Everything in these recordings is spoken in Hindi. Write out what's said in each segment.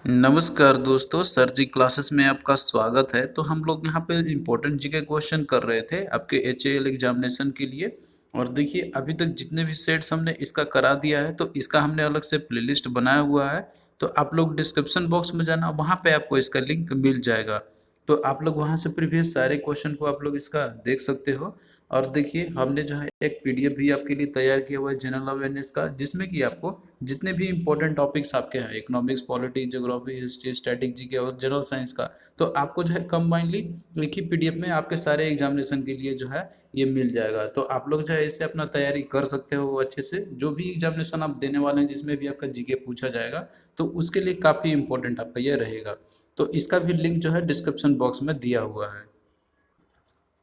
नमस्कार दोस्तों, सर जी क्लासेस में आपका स्वागत है। तो हम लोग यहाँ पे इम्पोर्टेंट जीके क्वेश्चन कर रहे थे आपके एचएएल एग्जामिनेशन के लिए। और देखिए अभी तक जितने भी सेट्स हमने इसका करा दिया है तो इसका हमने अलग से प्लेलिस्ट बनाया हुआ है। तो आप लोग डिस्क्रिप्शन बॉक्स में जाना, वहाँ पे आपको इसका लिंक मिल जाएगा। तो आप लोग वहाँ से प्रीवियस सारे क्वेश्चन को आप लोग इसका देख सकते हो। और देखिए हमने जो है एक पीडीएफ भी आपके लिए तैयार किया हुआ है जनरल अवेयरनेस का, जिसमें कि आपको जितने भी इंपॉर्टेंट टॉपिक्स आपके हैं, economics, polity, geography, history, strategy के और जनरल साइंस का, तो आपको जो है कंबाइनली एक ही पीडीएफ में आपके सारे एग्जामिनेशन के लिए जो है ये मिल जाएगा। तो आप लोग जो है इससे अपना तैयारी कर सकते हो अच्छे से। जो भी एग्जामिनेशन आप देने वाले हैं जिसमें भी आपका जीके पूछा जाएगा तो उसके लिए काफ़ी इंपॉर्टेंट आपका ये रहेगा। तो इसका भी लिंक जो है डिस्क्रिप्शन बॉक्स में दिया हुआ है।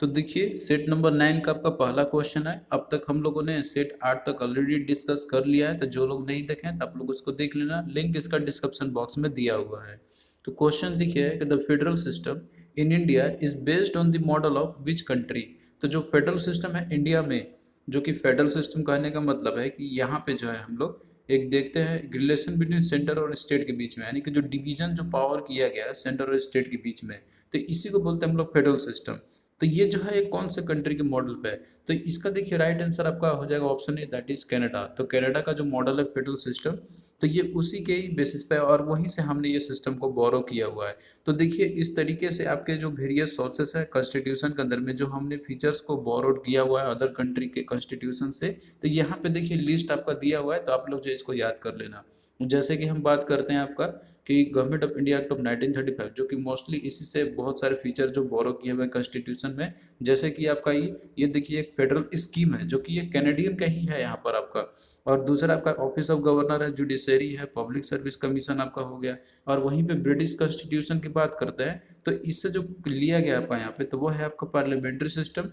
तो देखिए सेट नंबर 9 का आपका पहला क्वेश्चन है। अब तक हम लोगों ने सेट 8 तक ऑलरेडी डिस्कस कर लिया है, तो जो लोग नहीं देखे हैं तो आप लोग उसको देख लेना, लिंक इसका डिस्क्रिप्शन बॉक्स में दिया हुआ है। तो क्वेश्चन देखिए कि the federal system in India is based on the model of which country. तो जो फेडरल सिस्टम है इंडिया में, जो कि फेडरल सिस्टम कहने का मतलब है कि यहाँ पे जो है हम लोग एक देखते हैं रिलेशन बिटवीन सेंटर और स्टेट के बीच में, यानी कि जो डिवीजन जो पावर किया गया है सेंटर और स्टेट के बीच में, तो इसी को बोलते हैं हम लोग फेडरल सिस्टम। तो ये जो है एक कौन से कंट्री के मॉडल पे है, तो इसका देखिए राइट आंसर आपका हो जाएगा option A, that is Canada. तो कनाडा का जो मॉडल है फेडरल सिस्टम, तो ये उसी के ही बेसिस पे और वहीं से हमने ये सिस्टम को बोरो किया हुआ है। तो देखिए इस तरीके से आपके जो वेरियस सोर्सेस है कॉन्स्टिट्यूशन के अंदर में, जो हमने फीचर्स को बोरोड किया हुआ है अदर कंट्री के कॉन्स्टिट्यूशन से, तो यहाँ पे देखिए लिस्ट आपका दिया हुआ है। तो आप लोग जो इसको याद कर लेना। जैसे कि हम बात करते हैं आपका कि government of India act of 1935, जो कि मोस्टली इसी से बहुत सारे फीचर जो बोरो किए हुए हैं कॉन्स्टिट्यूशन में। जैसे कि आपका ये देखिए एक फेडरल स्कीम है जो कि ये कैनेडियन का ही है यहाँ पर आपका। और दूसरा आपका ऑफिस ऑफ गवर्नर है, जुडिशरी है, पब्लिक सर्विस कमीशन आपका हो गया। और वहीं पे ब्रिटिश कॉन्स्टिट्यूशन की बात करते हैं तो इससे जो लिया गया आपका यहाँ पे, तो वो है आपका पार्लियामेंट्री सिस्टम।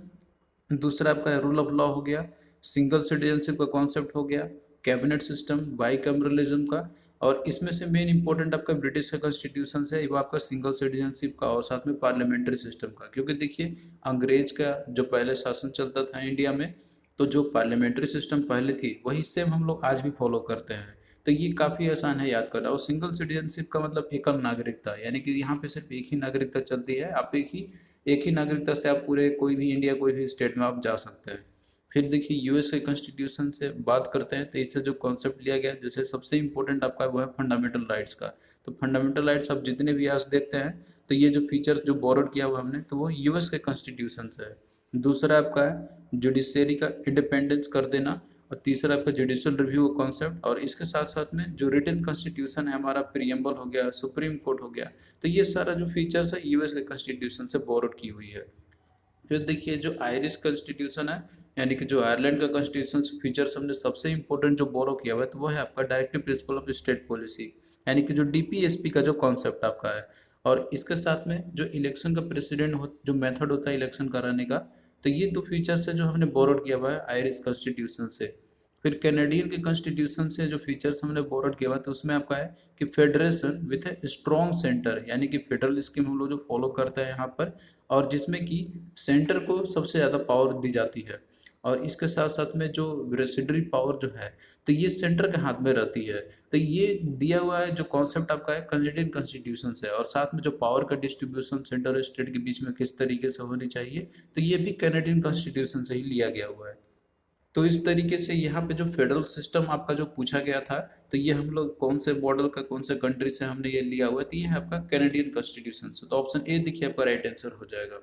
दूसरा आपका रूल ऑफ लॉ हो गया, सिंगल सिटीजनशिप का कॉन्सेप्ट हो गया, कैबिनेट सिस्टम, बाईकैमरलिज्म का। और इसमें से मेन इंपॉर्टेंट आपका ब्रिटिश का कॉन्स्टिट्यूशन है वो आपका सिंगल सिटीजनशिप का और साथ में पार्लियामेंट्री सिस्टम का। क्योंकि देखिए अंग्रेज का जो पहले शासन चलता था इंडिया में, तो जो पार्लियामेंट्री सिस्टम पहले थी वही सेम हम लोग आज भी फॉलो करते हैं। तो ये काफ़ी आसान है याद करना। और सिंगल सिटीजनशिप का मतलब एकल नागरिकता, यानी कि यहाँ पे सिर्फ एक ही नागरिकता चलती है। आप एक ही नागरिकता से आप पूरे कोई भी इंडिया कोई भी स्टेट में आप जा सकते हैं। फिर देखिए यूएस के कॉन्स्टिट्यूशन से बात करते हैं तो इससे जो कॉन्सेप्ट लिया गया, जैसे सबसे इंपॉर्टेंट आपका वो है फंडामेंटल राइट्स का। तो फंडामेंटल राइट्स आप जितने भी आज देखते हैं, तो ये जो फीचर्स जो बोरोड किया हुआ हमने, तो वो यूएस के कॉन्स्टिट्यूशन से है। दूसरा आपका है जुडिशरी का इंडिपेंडेंस कर देना। और तीसरा आपका जुडिशियल रिव्यू कॉन्सेप्ट। और इसके साथ साथ में जो रिटन कॉन्स्टिट्यूशन है हमारा, प्रीएम्बल हो गया, सुप्रीम कोर्ट हो गया। तो ये सारा जो फीचर्स है यूएस के कॉन्स्टिट्यूशन से बोरोड की हुई है। फिर देखिए जो आयरिश कॉन्स्टिट्यूशन है, यानी कि जो आयरलैंड का कॉन्स्टिट्यूशन फीचर्स हमने सबसे इंपॉर्टेंट जो बोरो किया हुआ है, तो वो है आपका directive principle of state policy, यानी कि जो डीपीएसपी का जो कॉन्सेप्ट आपका है। और इसके साथ में जो इलेक्शन का प्रेसिडेंट हो, जो मेथड होता है इलेक्शन कराने का, तो ये दो फीचर्स है जो हमने बोरोड किया हुआ है आयरिश कॉन्स्टिट्यूशन से। फिर कैनेडियन के कॉन्स्टिट्यूशन से जो फीचर्स हमने बोरोड किया हुआ है, तो उसमें आपका है कि federation with a strong centre, यानी कि फेडरल स्कीम हम लोग जो फॉलो करते हैं यहाँ पर, और जिसमें कि सेंटर को सबसे ज़्यादा पावर दी जाती है। और इसके साथ साथ में जो रेसिडरी पावर जो है, तो ये सेंटर के हाथ में रहती है। तो ये दिया हुआ है जो कॉन्सेप्ट आपका है कैनेडियन कॉन्स्टिट्यूशन से। और साथ में जो पावर का डिस्ट्रीब्यूशन सेंटर और स्टेट के बीच में किस तरीके से होनी चाहिए, तो ये भी कैनेडियन कॉन्स्टिट्यूशन से ही लिया गया हुआ है। तो इस तरीके से यहाँ पे जो फेडरल सिस्टम आपका जो पूछा गया था, तो ये हम लोग कौन से मॉडल का कौन से कंट्री से हमने ये लिया हुआ है, तो ये है आपका कैनेडियन कॉन्स्टिट्यूशन से। तो ऑप्शन ए देखिए आपका राइट आंसर हो जाएगा।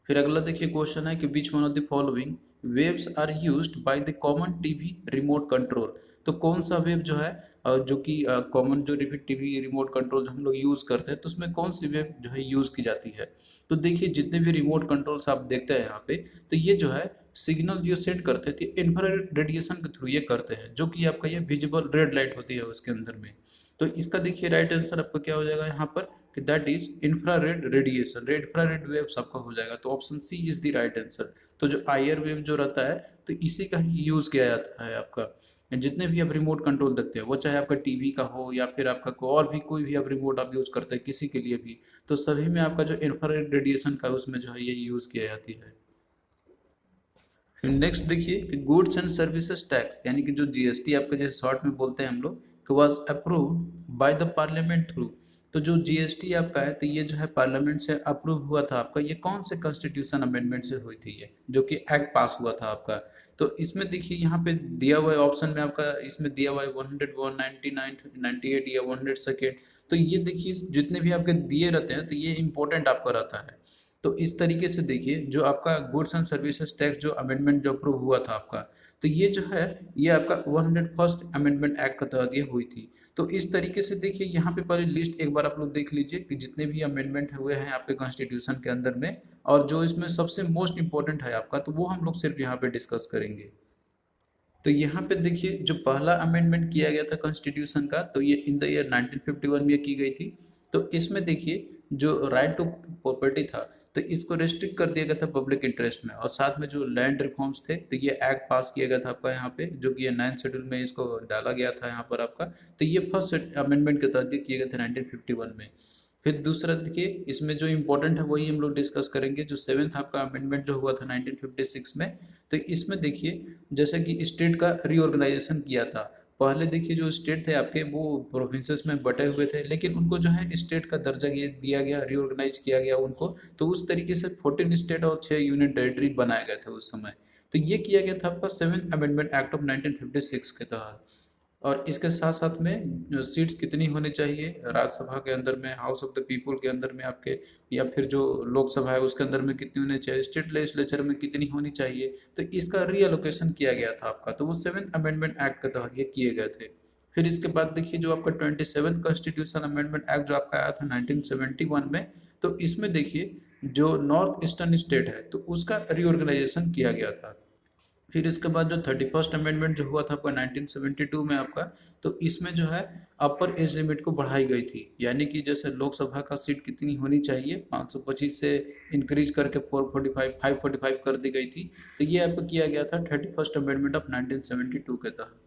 फिर अगला देखिए क्वेश्चन है कि which one of the following waves are used by the common TV remote control. तो कौन सा वेव जो है जो कि कॉमन जो टीवी रिमोट कंट्रोल जो हम लोग यूज़ करते हैं, तो उसमें कौन सी वेव जो है यूज़ की जाती है। तो देखिए जितने भी रिमोट कंट्रोल्स आप देखते हैं यहाँ पे, तो ये जो है सिग्नल जो सेंड करते थे इंफ्रारेड रेडिएशन के थ्रू ये करते हैं, जो कि आपका ये विजिबल रेड लाइट होती है उसके अंदर में। तो इसका देखिए राइट आंसर आपका क्या हो जाएगा यहाँ पर कि that is infrared radiation, infrared waves आपका हो जाएगा। तो option C is the right answer. तो जो आईआर वेव जो रहता है, तो इसी का ही यूज किया जाता है आपका। जितने भी आप रिमोट कंट्रोल देखते हैं, वो चाहे आपका टीवी का हो या फिर आपका और भी कोई भी आप रिमोट आप यूज करते हैं किसी के लिए भी, तो सभी में आपका जो इंफ्रारेड रेडिएशन का उसमें जो है ये यूज किया जाती है। नेक्स्ट देखिए कि गुड्स एंड सर्विसेज टैक्स, यानी कि जो जीएसटी आपका जैसे शॉर्ट में बोलते हैं हम लोग, कि was approved by the parliament through. तो जो जीएसटी आपका है, तो ये जो है पार्लियामेंट से अप्रूव हुआ था आपका, ये कौन से कॉन्स्टिट्यूशन अमेंडमेंट से हुई थी, ये जो कि एक्ट पास हुआ था आपका। तो इसमें देखिए यहाँ पे दिया हुआ है ऑप्शन में आपका, इसमें दिया हुआ है 101, 99, 98 या 102। तो ये देखिए जितने भी आपके दिए रहते हैं तो ये इंपॉर्टेंट आपका रहता है। तो इस तरीके से देखिए जो आपका गुड्स एंड सर्विसेज टैक्स जो अमेंडमेंट जो अप्रूव हुआ था आपका, तो ये जो है ये आपका 101st अमेंडमेंट एक्ट के तहत ये हुई थी। तो इस तरीके से देखिए यहाँ पे पहले लिस्ट एक बार आप लोग देख लीजिए कि जितने भी अमेंडमेंट हुए हैं आपके कॉन्स्टिट्यूशन के अंदर में, और जो इसमें सबसे मोस्ट इंपॉर्टेंट है आपका, तो वो हम लोग सिर्फ यहाँ पे डिस्कस करेंगे। तो यहाँ पे देखिए जो पहला अमेंडमेंट किया गया था कॉन्स्टिट्यूशन का, तो ये इन द ईयर 1951 में की गई थी। तो इसमें देखिए जो राइट टू प्रॉपर्टी था, तो इसको रेस्ट्रिक्ट कर दिया गया था पब्लिक इंटरेस्ट में, और साथ में जो लैंड रिफॉर्म्स थे, तो ये एक्ट पास किया गया था आपका यहाँ पे, जो कि ये 9th शेड्यूल में इसको डाला गया था यहाँ पर आपका। तो ये फर्स्ट अमेंडमेंट के तहत ये किए गए थे 1951 में। फिर दूसरा देखिए इसमें जो इम्पोर्टेंट है वही हम लोग डिस्कस करेंगे, जो सेवेंथ आपका अमेंडमेंट जो हुआ था 1956 में। तो इसमें देखिए जैसे कि स्टेट का रीऑर्गेनाइजेशन किया था। पहले देखिए जो स्टेट थे आपके वो प्रोविंसेस में बटे हुए थे, लेकिन उनको जो है स्टेट का दर्जा ये दिया गया, रीऑर्गेनाइज किया गया उनको। तो उस तरीके से 14 स्टेट और 6 यूनियन टेरिटरी बनाए गए थे उस समय। तो ये किया गया था आपका सेवेंथ अमेंडमेंट एक्ट ऑफ 1956 के तहत। और इसके साथ साथ में सीट्स कितनी होनी चाहिए राज्यसभा के अंदर में, हाउस ऑफ द पीपल के अंदर में आपके, या फिर जो लोकसभा है उसके अंदर में कितनी होनी चाहिए, स्टेट लेजिस्लेचर में कितनी होनी चाहिए, तो इसका रीअलोकेशन किया गया था आपका। तो वो सेवेंथ अमेंडमेंट एक्ट के तहत ये किए गए थे। फिर इसके बाद देखिए जो आपका 27th कॉन्स्टिट्यूशन अमेंडमेंट एक्ट जो आपका आया था 1971 में, तो इसमें देखिए जो नॉर्थ ईस्टर्न स्टेट है तो उसका रीऑर्गेनाइजेशन किया गया था। फिर इसके बाद जो 31st अमेंडमेंट जो हुआ था आपका 1972 में आपका, तो इसमें जो है अपर एज लिमिट को बढ़ाई गई थी, यानी कि जैसे लोकसभा का सीट कितनी होनी चाहिए 525 से इंक्रीज करके 445 545 कर दी गई थी। तो ये आपको किया गया था 31st अमेंडमेंट ऑफ 1972 के तहत।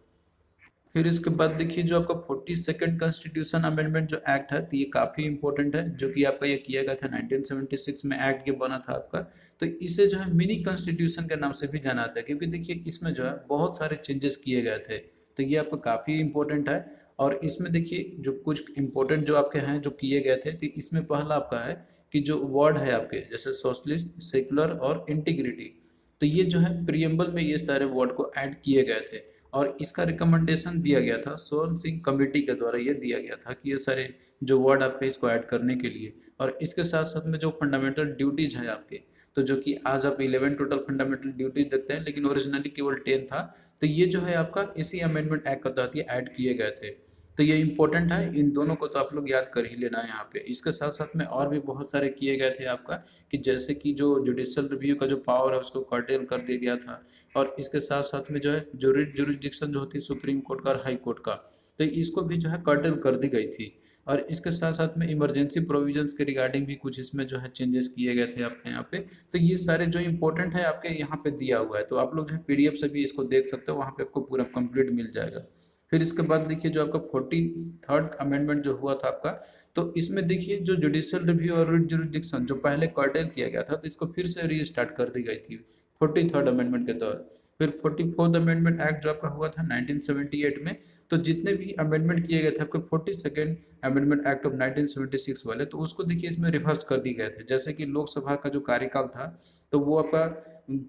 फिर इसके बाद देखिए जो आपका 42nd कॉन्स्टिट्यूशन अमेंडमेंट जो एक्ट है, तो ये काफ़ी इंपॉर्टेंट है, जो कि आपका ये किया गया था 1976 में एक्ट ये बना था आपका। तो इसे जो है मिनी कॉन्स्टिट्यूशन के नाम से भी जाना जाता है, क्योंकि देखिए इसमें जो है बहुत सारे चेंजेस किए गए थे। तो ये आपका काफ़ी इंपॉर्टेंट है। और इसमें देखिए जो कुछ इंपॉर्टेंट जो आपके हैं जो किए गए थे, तो इसमें पहला आपका है कि जो वर्ड है आपके जैसे सोशलिस्ट, सेकुलर और इंटीग्रिटी, तो ये जो है प्रियम्बल में ये सारे वर्ड को ऐड किए गए थे। और इसका रिकमेंडेशन दिया गया था सोन सिंह कमेटी के द्वारा, ये दिया गया था कि ये सारे जो वर्ड आपके इसको ऐड करने के लिए। और इसके साथ साथ में जो फंडामेंटल ड्यूटीज है आपके, तो जो कि आज आप 11 टोटल फंडामेंटल ड्यूटीज देखते हैं, लेकिन ओरिजिनली केवल 10 था। तो ये जो है आपका इसी अमेंडमेंट एक्ट के तहत ये ऐड किए गए थे। तो ये इंपॉर्टेंट है, इन दोनों को तो आप लोग याद कर ही लेना है यहाँ पे। इसके साथ साथ में और भी बहुत सारे किए गए थे आपका, कि जैसे कि जो जुडिशियल रिव्यू का जो पावर है उसको कर्टेल कर दिया गया था। और इसके साथ साथ में जो है जो जुरिडिक्शन जो होती है सुप्रीम कोर्ट का और हाई कोर्ट का, तो इसको भी जो है कर्टेल कर दी गई थी। और इसके साथ साथ में इमरजेंसी प्रोविजंस के रिगार्डिंग भी कुछ इसमें जो है चेंजेस किए गए थे आपके यहाँ पे। तो ये सारे जो इंपॉर्टेंट है आपके यहाँ पे दिया हुआ है, तो आप लोग जो है पीडीएफ से भी इसको देख सकते हो, वहाँ पे आपको पूरा कंप्लीट मिल जाएगा। फिर इसके बाद देखिए जो आपका 43rd अमेंडमेंट जो हुआ था आपका, तो इसमें देखिए जो जुडिशियल रिव्यू और रिट जुरिडिक्शन जो पहले कर्टेल किया गया था, तो इसको फिर से रीस्टार्ट कर दी गई थी 43rd अमेंडमेंट के तहत। फिर 44th अमेंडमेंट एक्ट जो आपका हुआ था 1978 में, तो जितने भी अमेंडमेंट किए गए थे आपके 42nd अमेंडमेंट एक्ट ऑफ 1976 वाले, तो उसको देखिए इसमें रिवर्स कर दिए गए थे। जैसे कि लोकसभा का जो कार्यकाल था, तो वो आपका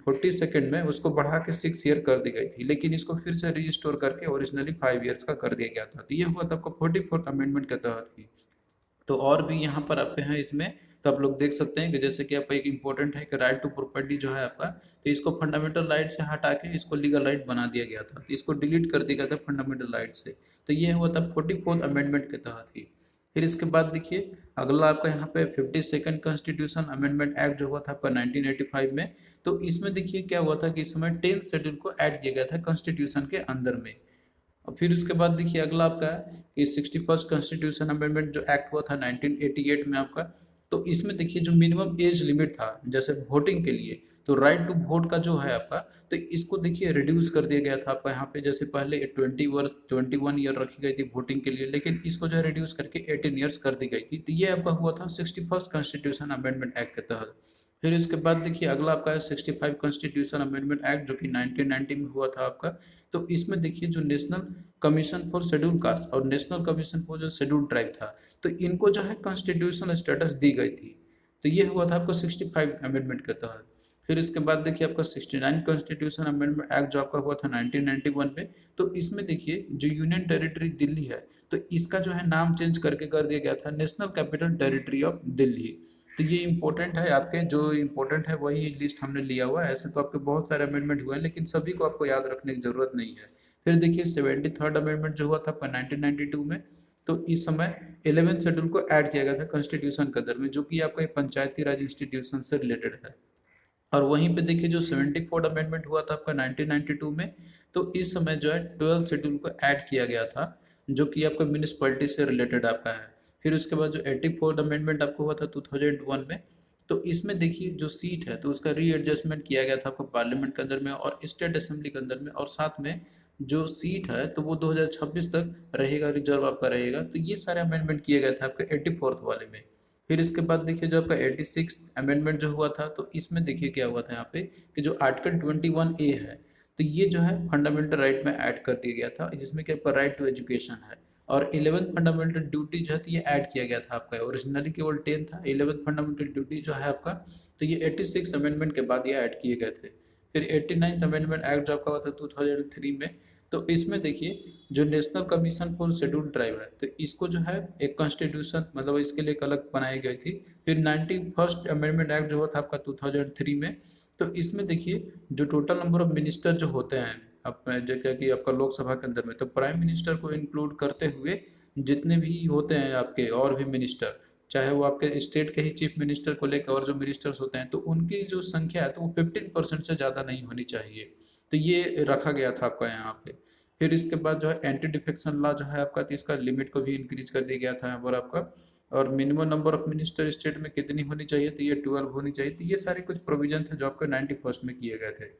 42nd में उसको बढ़ा के 6 ईयर कर दी गई थी, लेकिन इसको फिर से रिस्टोर करके ओरिजिनली 5 ईयर्स का कर दिया गया था। तो ये हुआ था आपका 44th अमेंडमेंट के तहत ही। तो और भी यहाँ पर आपके हैं इसमें, तो आप लोग देख सकते हैं कि जैसे कि आपका एक इम्पोर्टेंट है कि राइट टू प्रॉपर्टी जो है आपका, तो इसको फंडामेंटल राइट से हटा के इसको लीगल राइट बना दिया गया था, तो इसको डिलीट कर दिया गया था फंडामेंटल राइट से। तो ये हुआ था 44th अमेंडमेंट के तहत ही। फिर इसके बाद देखिए अगला आपका यहाँ पे 52nd कॉन्स्टिट्यूशन अमेंडमेंट एक्ट जो हुआ था आपका 1985 में। तो इसमें देखिए क्या हुआ था कि इस समय 10th शेड्यूल को ऐड किया गया था कॉन्स्टिट्यूशन के अंदर में। और फिर उसके बाद देखिए अगला आपका है कि 61st कॉन्स्टिट्यूशन अमेंडमेंट जो एक्ट हुआ था 1988 में आपका। तो इसमें देखिए जो मिनिमम एज लिमिट था जैसे वोटिंग के लिए, तो राइट टू वोट का जो है आपका, तो इसको देखिए रिड्यूस कर दिया गया था आपका यहाँ पे। जैसे पहले 21 ईयर रखी गई थी वोटिंग के लिए, लेकिन इसको जो है रिड्यूस करके 18 ईयर्स कर दी गई थी। तो ये आपका हुआ था 61st कॉन्स्टिट्यूशन अमेंडमेंट एक्ट के तहत। फिर इसके बाद देखिए अगला आपका है 65 कॉन्स्टिट्यूशन अमेंडमेंट एक्ट जो कि 1990 में हुआ था आपका। तो इसमें देखिए जो national commission for schedule caste और नेशनल कमीशन फॉर जो शेड्यूल ट्राइब था, तो इनको जो है कॉन्स्टिट्यूशनल स्टेटस दी गई थी। तो ये हुआ था आपका 65 अमेंडमेंट के तहत। फिर इसके बाद देखिए आपका 69 कॉन्स्टिट्यूशन अमेंडमेंट एक्ट जो आपका हुआ था 1991 में। तो इसमें देखिए जो यूनियन टेरिटरी दिल्ली है, तो इसका जो है नाम चेंज करके कर दिया गया था national capital territory of Delhi. तो ये इंपॉर्टेंट है, आपके जो इंपॉर्टेंट है वही लिस्ट हमने लिया हुआ है। ऐसे तो आपके बहुत सारे अमेंडमेंट हुए हैं, लेकिन सभी को आपको याद रखने की जरूरत नहीं है। फिर देखिए 73rd अमेंडमेंट जो हुआ था 1992 में, तो इस समय 11th शेड्यूल को ऐड किया गया था कॉन्स्टिट्यूशन के अंदर में, जो कि आपका एक पंचायती राज इंस्टीट्यूशन से रिलेटेड है। और वहीं पे देखिए जो 74th अमेंडमेंट हुआ था आपका 1992 में, तो इस समय जो है 12th शेड्यूल को ऐड किया गया था, जो कि आपका म्यूनिसपैलिटी से रिलेटेड आपका है। फिर उसके बाद जो 84th अमेंडमेंट आपको हुआ था 2001 में, तो इसमें देखिए जो सीट है तो उसका रीएडजस्टमेंट किया गया था आपको पार्लियामेंट के अंदर में और स्टेट असेंबली के अंदर में, और साथ में जो सीट है तो वो 2026 तक रहेगा, रिजर्व आपका रहेगा। तो ये सारे अमेंडमेंट किए गए थे आपके 84th वाले में। फिर इसके बाद देखिए जो आपका 86 अमेंडमेंट जो हुआ था, तो इसमें देखिए क्या हुआ था यहाँ पे कि जो आर्टिकल 21A है, तो ये जो है फंडामेंटल राइट में ऐड कर दिया गया था, जिसमें कि आपका राइट टू एजुकेशन है। और 11th फंडामेंटल ड्यूटी जो है तो ये ऐड किया गया था आपका, ओरिजिनली केवल 10 था, 11th फंडामेंटल ड्यूटी जो है आपका, तो ये 86 अमेंडमेंट के बाद ये ऐड किए गए थे। फिर 89th अमेंडमेंट एक्ट जो आपका हुआ था 2003 में, तो इसमें देखिए जो national commission for schedule tribe है, तो इसको जो है एक कॉन्स्टिट्यूशन मतलब इसके लिए एक अलग बनाई गई थी। फिर 91st अमेंडमेंट एक्ट जो हुआ था आपका 2003 में, तो इसमें देखिए जो टोटल नंबर ऑफ मिनिस्टर जो होते हैं अपने जगह कि आपका लोकसभा के अंदर में, तो प्राइम मिनिस्टर को इंक्लूड करते हुए जितने भी होते हैं आपके और भी मिनिस्टर, चाहे वो आपके स्टेट के ही चीफ मिनिस्टर को लेकर और जो मिनिस्टर्स होते हैं, तो उनकी जो संख्या है तो वो 15% से ज़्यादा नहीं होनी चाहिए। तो ये रखा गया था आपका यहाँ पे। फिर इसके बाद जो है एंटी डिफेक्शन लॉ जो है आपका, तो इसका लिमिट को भी इंक्रीज कर दिया गया था यहाँ पर आपका। और minimum number of minister state में कितनी होनी चाहिए, तो ये 12 होनी चाहिए। तो ये सारे कुछ प्रोविजन थे जो आपके 91st में किए गए थे।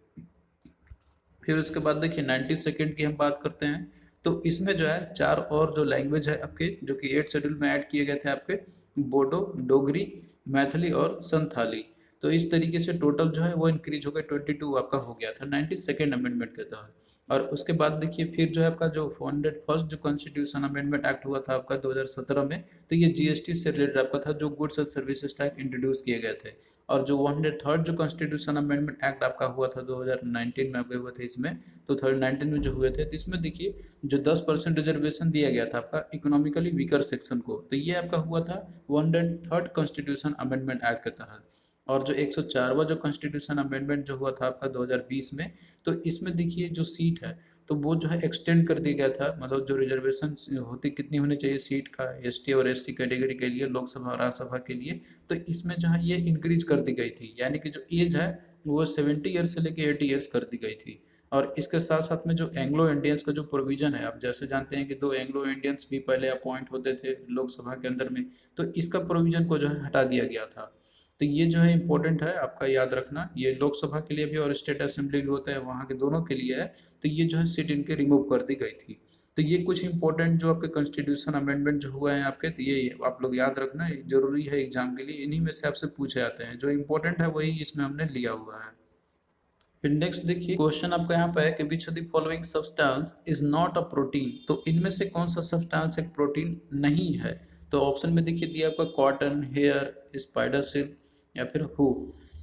फिर उसके बाद देखिए 92nd की हम बात करते हैं, तो इसमें जो है चार और जो लैंग्वेज है आपके जो कि 8 शेड्यूल में ऐड किए गए थे आपके, बोडो, डोगरी, मैथिली और संथाली। तो इस तरीके से टोटल जो है वो इंक्रीज हो गया 22 आपका हो गया था 92nd अमेंडमेंट के तहत। और उसके बाद देखिए फिर जो है आपका जो 101st जो कॉन्स्टिट्यूशन अमेंडमेंट एक्ट हुआ था आपका 2017 में, तो ये जीएसटी से रिलेटेड आपका था, जो goods and services tax introduce किए गए थे। और जो 103rd जो कॉन्स्टिट्यूशन अमेंडमेंट एक्ट आपका हुआ था 2019 में आपके हुए थे इसमें, तो 2019 में जो हुए थे, तो इसमें देखिए जो 10% रिजर्वेशन दिया गया था आपका इकोनॉमिकली वीकर सेक्शन को, तो ये आपका हुआ था 103rd कॉन्स्टिट्यूशन अमेंडमेंट एक्ट के तहत। और जो 104वां जो कॉन्स्टिट्यूशन अमेंडमेंट जो हुआ था आपका 2020 में, तो इसमें देखिए जो सीट है तो वो जो है एक्सटेंड कर दिया गया था, मतलब जो रिजर्वेशन होती कितनी होनी चाहिए सीट का एसटी और एससी कैटेगरी के लिए लोकसभा और राज्यसभा के लिए, तो इसमें जो है ये इंक्रीज कर दी गई थी, यानी कि जो एज है वो 70 ईयर्स से लेकर 80 ईयर्स कर दी गई थी। और इसके साथ साथ में जो एंग्लो इंडियंस का जो प्रोविजन है, आप जैसे जानते हैं कि 2 एंग्लो इंडियंस भी पहले अपॉइंट होते थे लोकसभा के अंदर में, तो इसका प्रोविजन को जो है हटा दिया गया था। तो ये जो है इंपॉर्टेंट है आपका याद रखना, ये लोकसभा के लिए भी और स्टेट असेंबली भी होता है वहाँ के दोनों के लिए है। तो ये जो है सीट इनके रिमूव कर दी गई थी। तो ये कुछ इंपॉर्टेंट जो आपके कॉन्स्टिट्यूशन अमेंडमेंट जो हुआ है आपके, तो ये आप लोग याद रखना, ये जरूरी है एग्जाम के लिए, इन्हीं में से आपसे पूछे जाते हैं, जो इंपॉर्टेंट है वही इसमें हमने लिया हुआ है। फिर नेक्स्ट देखिए क्वेश्चन आपका यहाँ पे है कि विच of the following substance is not a protein, तो इनमें से कौन सा सब्सटेंस एक प्रोटीन नहीं है। तो ऑप्शन में देखिए दिया आपका कॉटन, हेयर, स्पाइडर सिल्क या फिर हू।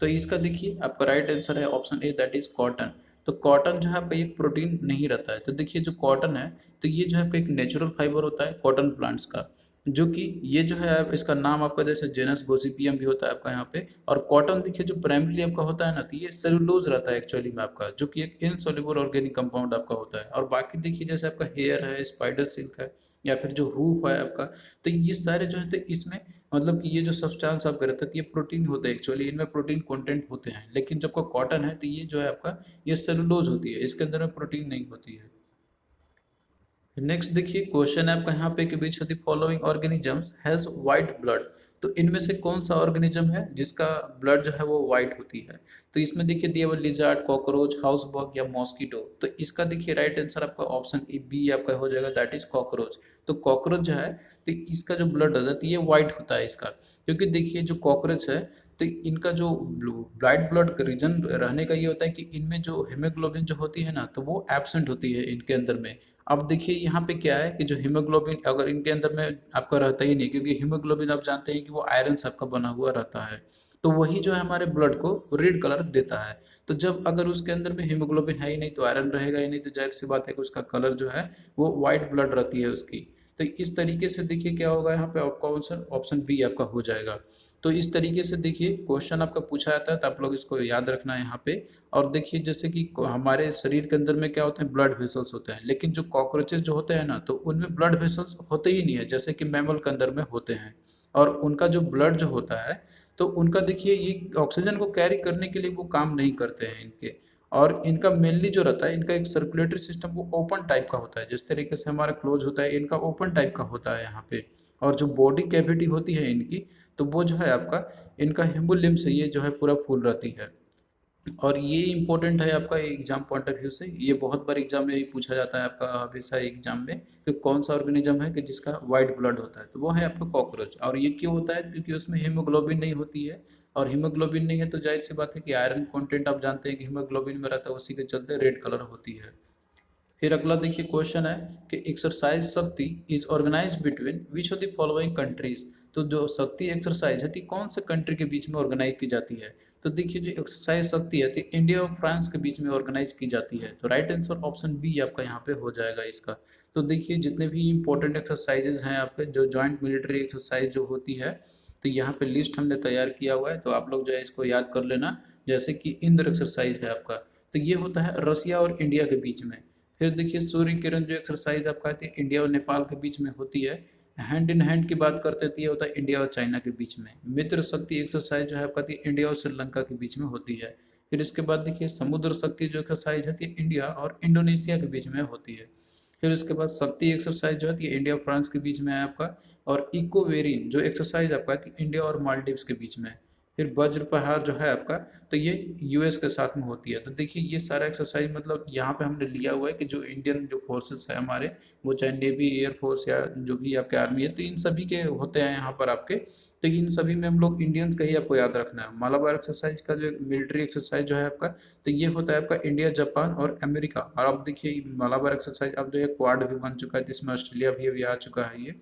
तो इसका देखिए आपका राइट आंसर है option A, that is cotton. तो कॉटन जो है आपका एक प्रोटीन नहीं रहता है। तो देखिए जो कॉटन है तो ये जो है आपका एक नेचुरल फाइबर होता है कॉटन प्लांट्स का, जो कि ये जो है इसका नाम आपका जैसे जेनस गोसिपियम भी होता है आपका यहाँ पे। और कॉटन देखिए जो प्राइमरी आपका होता है ना, तो ये सेलुलोज रहता है एक्चुअली में आपका, जो कि एक इनसॉल्युबल ऑर्गेनिक कंपाउंड आपका होता है। और बाकी देखिए जैसे आपका हेयर है, स्पाइडर सिल्क है या फिर जो हूप है आपका, तो ये सारे जो है तो इसमें मतलब कि ये जो सब्सटेंस आपका रहता है ये प्रोटीन होते हैं एक्चुअली, इनमें प्रोटीन कंटेंट होते हैं। लेकिन जब आपका कॉटन है तो ये जो है आपका ये सेलुलोज होती है, इसके अंदर में प्रोटीन नहीं होती है। नेक्स्ट देखिए क्वेश्चन है आपका यहाँ पे कि विच of the following organisms has white blood, तो इनमें से कौन सा ऑर्गेनिज्म है जिसका ब्लड जो है वो व्हाइट होती है। तो इसमें देखिए दिया हुआ लिजार्ड, कॉकरोच, हाउस बग या मॉस्किटो। तो इसका देखिए राइट आंसर आपका ऑप्शन बी आपका हो जाएगा, दैट इज कॉकरोच। तो कॉकरोच जो है तो इसका जो ब्लड होता है तो ये व्हाइट होता है इसका, क्योंकि देखिए जो कॉकरोच है तो इनका जो ब्राइट ब्लड रीजन रहने का ये होता है कि इनमें जो हीमोग्लोबिन जो होती है ना, तो वो एब्सेंट होती है इनके अंदर में। अब देखिए यहाँ पे क्या है कि जो हीमोग्लोबिन अगर इनके अंदर में आपका रहता ही नहीं, क्योंकि हीमोग्लोबिन आप जानते हैं कि वो आयरन से आपका बना हुआ रहता है, तो वही जो है हमारे ब्लड को रेड कलर देता है। तो जब अगर उसके अंदर में हीमोग्लोबिन है ही नहीं, तो आयरन रहेगा ही नहीं, तो जाहिर सी बात है कि उसका कलर जो है वो व्हाइट ब्लड रहती है उसकी। तो इस तरीके से देखिए क्या होगा यहाँ पे, आपका ऑप्शन ऑप्शन बी आपका हो जाएगा। तो इस तरीके से देखिए क्वेश्चन आपका पूछा जाता है, तो आप लोग इसको याद रखना है यहाँ पे। और देखिए जैसे कि हमारे शरीर के अंदर में क्या होते हैं, ब्लड वेसल्स होते हैं, लेकिन जो कॉकरोचेस जो होते हैं ना, तो उनमें ब्लड वेसल्स होते ही नहीं है, जैसे कि मैमल के अंदर में होते हैं। और उनका जो ब्लड जो होता है, तो उनका देखिए ये ऑक्सीजन को कैरी करने के लिए वो काम नहीं करते हैं इनके। और इनका मेनली जो रहता है, इनका एक सर्कुलेटरी सिस्टम वो ओपन टाइप का होता है, जिस तरीके से हमारा क्लोज होता है, इनका ओपन टाइप का होता है यहाँ पे। और जो बॉडी कैविटी होती है इनकी, तो वो जो है आपका, इनका हिम्बोलिम से ये जो है पूरा फूल रहती है। और ये इंपॉर्टेंट है आपका एग्जाम पॉइंट ऑफ व्यू से, ये बहुत बार एग्जाम में भी पूछा जाता है आपका हमेशा एग्जाम में, कि कौन सा ऑर्गेनिज्म है कि जिसका वाइट ब्लड होता है, तो वो है आपका कॉकरोच। और ये क्यों होता है, क्योंकि उसमें हीमोग्लोबिन नहीं होती है। और हीमोग्लोबिन नहीं है तो जाहिर सी बात है कि आयरन कंटेंट आप जानते हैं कि हीमोग्लोबिन में रहता है, उसी के चलते रेड कलर होती है। फिर अगला देखिए क्वेश्चन है कि exercise Shakti is organize between which of the following countries. तो जो शक्ति एक्सरसाइज है, तो कौन से कंट्री के बीच में ऑर्गेनाइज की जाती है। तो देखिए जो एक्सरसाइज शक्ति है, तो इंडिया और फ्रांस के बीच में ऑर्गेनाइज की जाती है। तो राइट आंसर ऑप्शन बी आपका यहाँ पे हो जाएगा इसका। तो देखिए जितने भी इंपॉर्टेंट एक्सरसाइजेज हैं आपके, जो जॉइंट मिलिट्री एक्सरसाइज जो होती है, तो यहाँ पे लिस्ट हमने तैयार किया हुआ है, तो आप लोग जो है इसको याद कर लेना। जैसे कि इंद्र एक्सरसाइज है आपका, तो ये होता है रसिया और इंडिया के बीच में। फिर देखिए सूर्य किरण जो एक्सरसाइज आपका आती है, इंडिया और नेपाल के बीच में होती है। हैंड इन हैंड की बात करते हैं तो ये होता है इंडिया और चाइना के बीच में। मित्र शक्ति एक्सरसाइज जो है आपका इंडिया और श्रीलंका के बीच में होती है। फिर इसके बाद देखिए समुद्र शक्ति जो एक्सरसाइज होती है, इंडिया और इंडोनेशिया के बीच में होती है। फिर उसके बाद शक्ति एक्सरसाइज जो है इंडिया और फ्रांस के बीच में है आपका। और इको वेरिन जो एक्सरसाइज आपका इंडिया और मालदीव्स के बीच में है। फिर वज्र प्रहार जो है आपका, तो ये यूएस के साथ में होती है। तो देखिए ये सारा एक्सरसाइज मतलब यहाँ पे हमने लिया हुआ है कि जो इंडियन जो फोर्सेस है हमारे, वो चाहे नेवी एयरफोर्स या जो भी आपके आर्मी है, तो इन सभी के होते हैं यहाँ पर आपके। तो इन सभी में हम लोग इंडियंस का ही आपको याद रखना है। मालाबार एक्सरसाइज का जो मिलिट्री एक्सरसाइज जो है आपका, तो ये होता है आपका इंडिया, जापान और अमेरिका। और अब देखिए मालाबार एक्सरसाइज अब जो है क्वाड भी बन चुका है, जिसमें ऑस्ट्रेलिया भी अभी आ चुका है ये।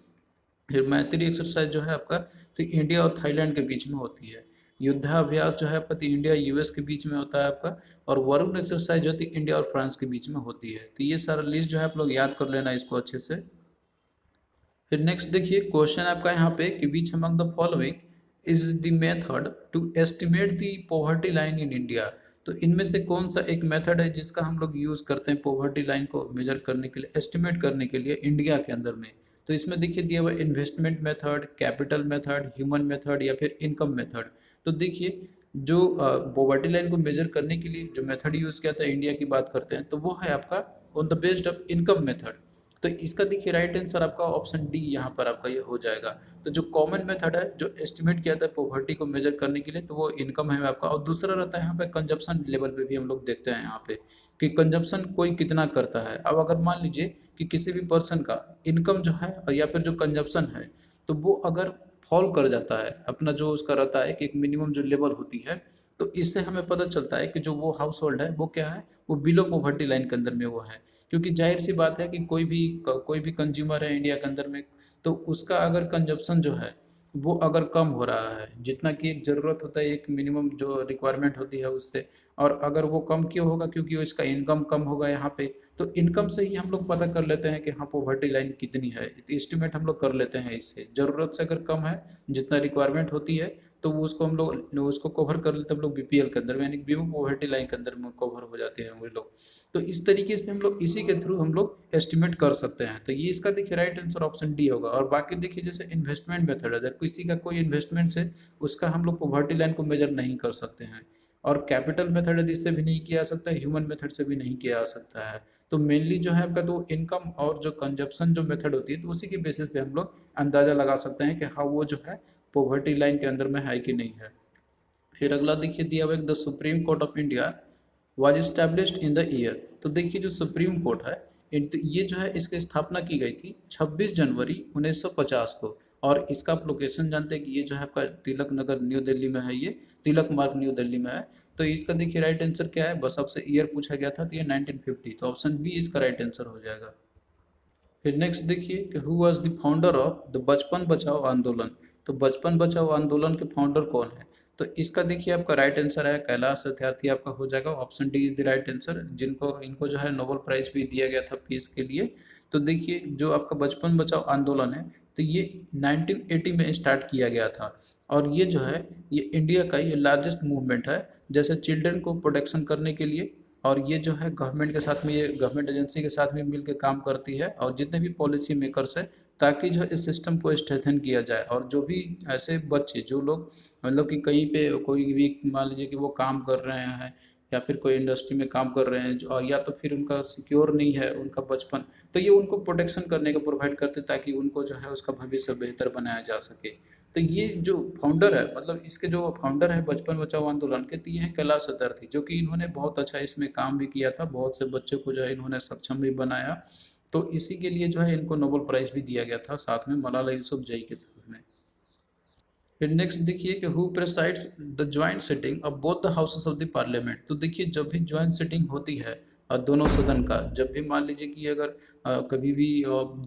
फिर मैत्री एक्सरसाइज जो है आपका, तो इंडिया और थाईलैंड के बीच में होती है। युद्धाभ्यास जो है आपका, तो इंडिया यूएस के बीच में होता है आपका। और वरुण एक्सरसाइज होती है इंडिया और फ्रांस के बीच में होती है। तो ये सारा लिस्ट जो है आप लोग याद कर लेना इसको अच्छे से। फिर नेक्स्ट देखिए क्वेश्चन आपका यहाँ पे कि which among the following is the method to estimate the poverty line in India. तो इनमें से कौन सा एक मेथड है जिसका हम लोग यूज करते हैं पॉवर्टी लाइन को मेजर करने के लिए, एस्टिमेट करने के लिए इंडिया के अंदर में। तो इसमें देखिए दिया हुआ investment method, capital method, human method या फिर इनकम मेथड। तो देखिए जो पॉवर्टी लाइन को मेजर करने के लिए जो मेथड यूज किया था इंडिया की बात करते हैं, तो वो है आपका on the based of income method. तो इसका देखिए राइट आंसर आपका ऑप्शन डी यहाँ पर आपका ये हो जाएगा। तो जो कॉमन मेथड है जो एस्टिमेट किया था पॉवर्टी को मेजर करने के लिए, तो वो इनकम है आपका। और दूसरा रहता है यहाँ पे कंजप्शन लेवल पे भी हम लोग देखते हैं यहाँ पे कि कंजप्शन कोई कितना करता है। अब अगर मान लीजिए कि किसी भी पर्सन का इनकम जो है और या फिर जो कंजप्शन है, तो वो अगर फॉल कर जाता है, अपना जो उसका रहता है कि एक मिनिमम जो लेवल होती है, तो इससे हमें पता चलता है कि जो वो हाउस होल्ड है वो क्या है, वो बिलो पॉवर्टी लाइन के अंदर में वो है। क्योंकि जाहिर सी बात है कि कोई भी कंज्यूमर है इंडिया के अंदर में, तो उसका अगर कंजप्शन जो है वो अगर कम हो रहा है, जितना कि एक ज़रूरत होता है, एक मिनिमम जो रिक्वायरमेंट होती है उससे, और अगर वो कम क्यों होगा, क्योंकि उसका इनकम कम होगा यहाँ पे। तो इनकम से ही हम लोग पता कर लेते हैं कि हाँ पॉवर्टी लाइन कितनी है, एस्टिमेट हम लोग कर लेते हैं इससे। ज़रूरत से अगर कम है, जितना रिक्वायरमेंट होती है, तो वो उसको हम लोग उसको कवर कर लेते हैं हम लोग बीपीएल के अंदर में, यानी बिलो पॉवर्टी लाइन के अंदर में कवर हो जाते हैं वो लोग। तो इस तरीके से हम लोग इसी के थ्रू हम लोग एस्टिमेट कर सकते हैं। तो ये इसका देखिए राइट आंसर ऑप्शन डी होगा। और बाकी देखिए जैसे इन्वेस्टमेंट मेथड, अगर किसी का कोई इन्वेस्टमेंट है, उसका हम लोग पॉवर्टी लाइन को मेजर नहीं कर सकते हैं। और कैपिटल मेथड है जिससे भी नहीं किया जा सकता, ह्यूमन मेथड से भी नहीं किया जा सकता है। तो मेनली जो है आपका तो इनकम और जो कंजप्शन जो मेथड होती है, तो उसी के बेसिस पे हम लोग अंदाजा लगा सकते हैं कि हाँ वो जो है पॉवर्टी लाइन के अंदर में है कि नहीं है। फिर अगला देखिए दिया हुआ the supreme court of India was established in the year. तो देखिए जो सुप्रीम कोर्ट है, ये जो है इसकी स्थापना की गई थी 26 जनवरी 1950 को। और इसका आप लोकेशन जानते हैं कि ये जो है आपका तिलक नगर न्यू दिल्ली में है, ये तिलक मार्ग न्यू दिल्ली में है। तो इसका देखिए राइट आंसर क्या है, बस आपसे ईयर पूछा गया था तो ये 1950, तो ऑप्शन बी इसका राइट आंसर हो जाएगा। फिर नेक्स्ट देखिए कि who was the founder of the बचपन बचाओ आंदोलन। तो बचपन बचाओ आंदोलन के फाउंडर कौन है? तो इसका देखिए आपका राइट आंसर है कैलाश सत्यार्थी, आपका हो जाएगा option D is the right answer, जिनको इनको जो है नोबेल प्राइज भी दिया गया था पीस के लिए। तो देखिए जो आपका बचपन बचाओ आंदोलन है तो ये 1980 में स्टार्ट किया गया था, और ये जो है ये इंडिया का ये लार्जेस्ट मूवमेंट है, जैसे चिल्ड्रन को प्रोटेक्शन करने के लिए। और ये जो है गवर्नमेंट के साथ में, ये गवर्नमेंट एजेंसी के साथ में मिलकर काम करती है, और जितने भी पॉलिसी मेकर्स है, ताकि जो है इस सिस्टम को स्ट्रेंथन किया जाए। और जो भी ऐसे बच्चे जो लोग मतलब कि कहीं पे कोई भी मान लीजिए कि वो काम कर रहे हैं या फिर कोई इंडस्ट्री में काम कर रहे हैं और या तो फिर उनका सिक्योर नहीं है उनका बचपन, तो ये उनको प्रोटेक्शन करने का प्रोवाइड करते ताकि उनको जो है उसका भविष्य बेहतर बनाया जा सके। तो ये जो फाउंडर है, मतलब इसके जो फाउंडर है बचपन बचाओ आंदोलन के, तो ये है कैलाश सत्यार्थी, जो कि इन्होंने बहुत अच्छा इसमें काम भी किया था, बहुत से बच्चों को जो है इन्होंने सक्षम भी बनाया। तो इसी के लिए जो है इनको नोबेल प्राइज भी दिया गया था, साथ में मलाला यूसुफजई के साथ में। फिर नेक्स्ट देखिए कि who presides the joint sitting of both the houses of the parliament. तो देखिए जब भी ज्वाइंट सिटिंग होती है और दोनों सदन का, जब भी मान लीजिए कि अगर कभी भी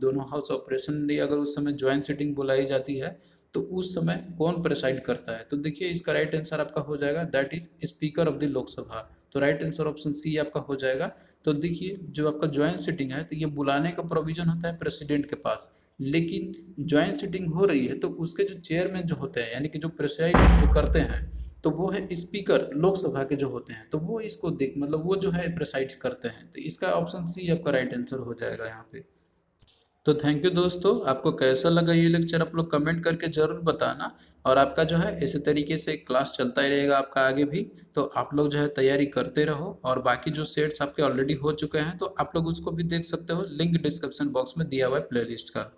दोनों हाउस ऑपरेशन नहीं, अगर उस समय ज्वाइंट सिटिंग बुलाई जाती है तो उस समय कौन प्रेसाइड करता है? तो देखिए इसका राइट आंसर आपका हो जाएगा that is speaker of the Lok Sabha. तो राइट आंसर ऑप्शन सी आपका हो जाएगा। तो देखिए जो आपका ज्वाइंट सिटिंग है तो ये बुलाने का प्रोविजन होता है प्रेसिडेंट के पास, लेकिन ज्वाइंट सिटिंग हो रही है तो उसके जो चेयरमैन जो होते हैं, यानी कि जो प्रेसाइड जो करते हैं, तो वो है स्पीकर लोकसभा के जो होते हैं, तो वो इसको देख मतलब वो जो है प्रेसाइड्स करते हैं। तो इसका ऑप्शन सी आपका राइट आंसर हो जाएगा यहाँ पे। तो थैंक यू दोस्तों, आपको कैसा लगा ये लेक्चर आप लोग कमेंट करके ज़रूर बताना। और आपका जो है इसी तरीके से क्लास चलता ही रहेगा आपका आगे भी, तो आप लोग जो है तैयारी करते रहो। और बाकी जो सेट्स आपके ऑलरेडी हो चुके हैं तो आप लोग उसको भी देख सकते हो, लिंक डिस्क्रिप्शन बॉक्स में दिया हुआ है प्लेलिस्ट का।